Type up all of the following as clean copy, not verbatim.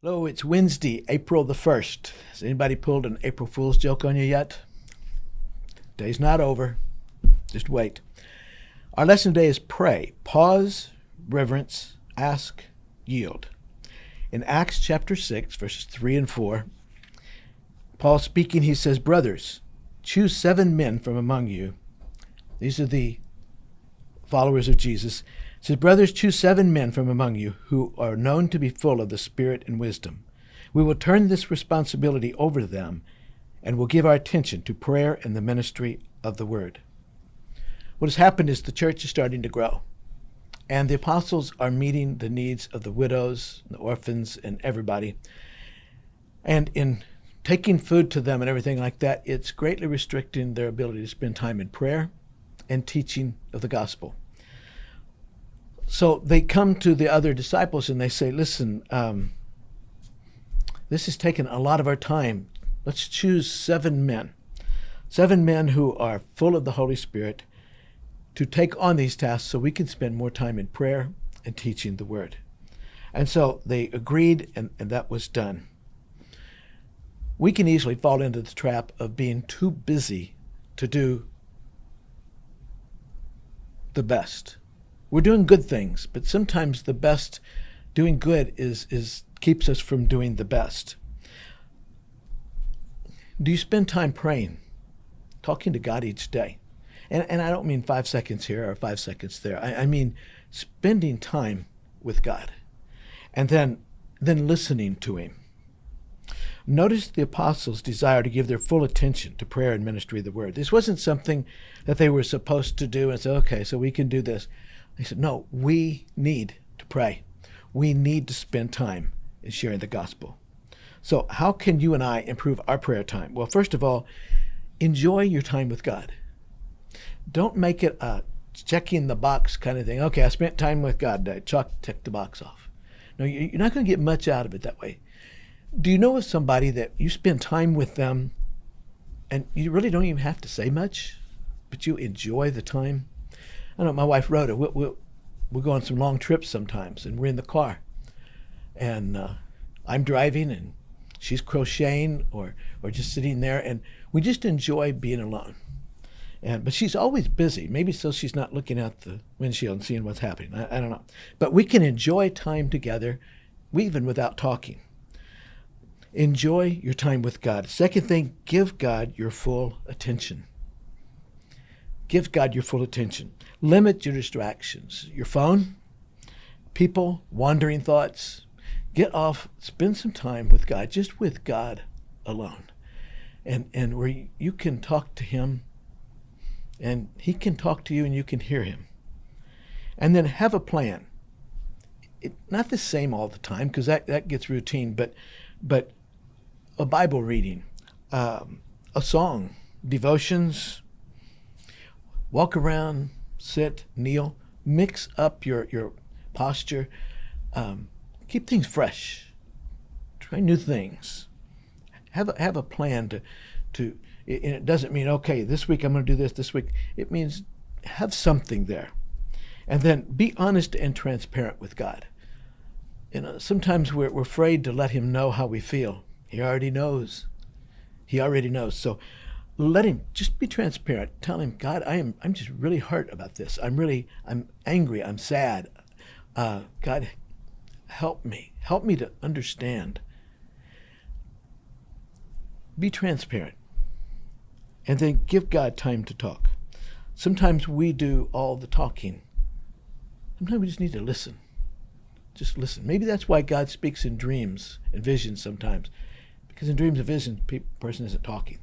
Hello, it's Wednesday, April the 1st. Has anybody pulled an April Fool's joke on you yet? Day's not over. Just wait. Our lesson today is pray. Pause, reverence, ask, yield. In Acts chapter 6, verses 3 and 4, Paul speaking, he says, "Brothers, choose 7 men from among you." These are the followers of Jesus. He says, "Brothers, choose 7 men from among you who are known to be full of the Spirit and wisdom. We will turn this responsibility over to them and will give our attention to prayer and the ministry of the word." What has happened is the church is starting to grow, and the apostles are meeting the needs of the widows, the orphans, and everybody. And in taking food to them and everything like that, it's greatly restricting their ability to spend time in prayer and teaching of the gospel. So they come to the other disciples and they say, "Listen, this has taken a lot of our time. Let's choose 7 men. 7 men who are full of the Holy Spirit to take on these tasks so we can spend more time in prayer and teaching the word." And so they agreed, and that was done. We can easily fall into the trap of being too busy to do the best. We're doing good things, but sometimes the best, doing good is keeps us from doing the best. Do you spend time praying, talking to God each day? And I don't mean 5 seconds here or 5 seconds there. I mean spending time with God and then listening to him. Notice the apostles' desire to give their full attention to prayer and ministry of the word. This wasn't something that they were supposed to do and say, okay, so we can do this. They said, no, we need to pray. We need to spend time in sharing the gospel. So how can you and I improve our prayer time? Well, first of all, enjoy your time with God. Don't make it a checking the box kind of thing. Okay, I spent time with God today. Check the box off. No, you're not going to get much out of it that way. Do you know of somebody that you spend time with them and you really don't even have to say much, but you enjoy the time? I know my wife Rhoda, we'll go on some long trips sometimes, and we're in the car. And I'm driving and she's crocheting or just sitting there, and we just enjoy being alone. But she's always busy. Maybe so she's not looking out the windshield and seeing what's happening. I don't know. But we can enjoy time together, even without talking. Enjoy your time with God. Second thing, give God your full attention. Give God your full attention. Limit your distractions. Your phone, people, wandering thoughts. Get off, spend some time with God, just with God alone. And where you can talk to him and he can talk to you and you can hear him. And then have a plan. Not the same all the time, because that gets routine, but a Bible reading, a song, devotions, walk around, sit, kneel, mix up your posture, keep things fresh, try new things, have a plan to. And it doesn't mean, okay, this week I'm going to do this week. It means have something there, and then be honest and transparent with God. Sometimes we're afraid to let him know how we feel. He already knows. So let him just be transparent. Tell him, God, I'm just really hurt about this. I'm angry. I'm sad. God, help me. Help me to understand. Be transparent. And then give God time to talk. Sometimes we do all the talking. Sometimes we just need to listen. Just listen. Maybe that's why God speaks in dreams and visions sometimes. Because in dreams and visions, the person isn't talking.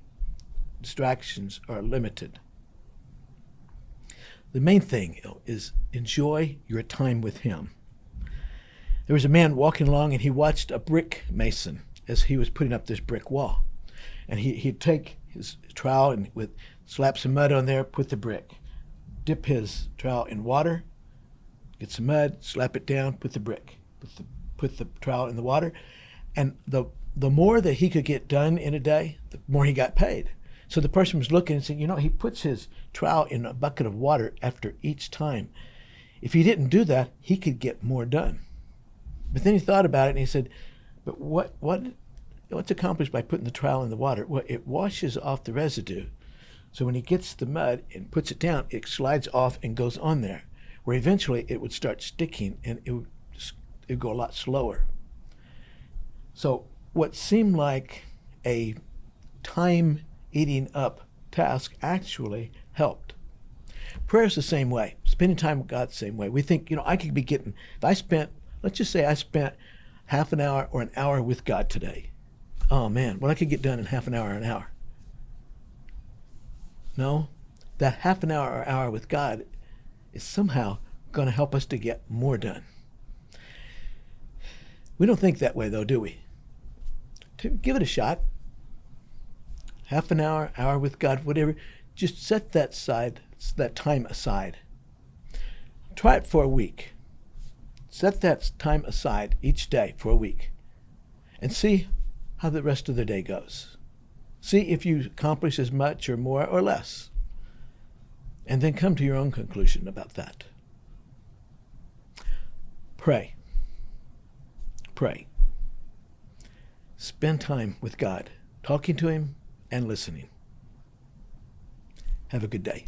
Distractions are limited. The main thing is enjoy your time with him. There was a man walking along and he watched a brick mason as he was putting up this brick wall. And he'd take his trowel and slap some mud on there, put the brick, dip his trowel in water, get some mud, slap it down, put the brick, put the trowel in the water. And the more that he could get done in a day, the more he got paid. So the person was looking and said, he puts his trowel in a bucket of water after each time. If he didn't do that, he could get more done. But then he thought about it and he said, But what's accomplished by putting the trowel in the water? Well, it washes off the residue. So when he gets the mud and puts it down, it slides off and goes on there, where eventually it would start sticking and it would go a lot slower. So what seemed like a time eating up task actually helped. Prayer is the same way. Spending time with God the same way. We think, I could be getting, let's just say I spent half an hour or an hour with God today. Oh man, what I could get done in half an hour or an hour. No, that half an hour or hour with God is somehow going to help us to get more done. We don't think that way though, do we? Give it a shot. Half an hour, hour with God, whatever. Just set that time aside. Try it for a week. Set that time aside each day for a week and see how the rest of the day goes. See if you accomplish as much or more or less. And then come to your own conclusion about that. Pray. Pray. Spend time with God, talking to Him and listening. Have a good day.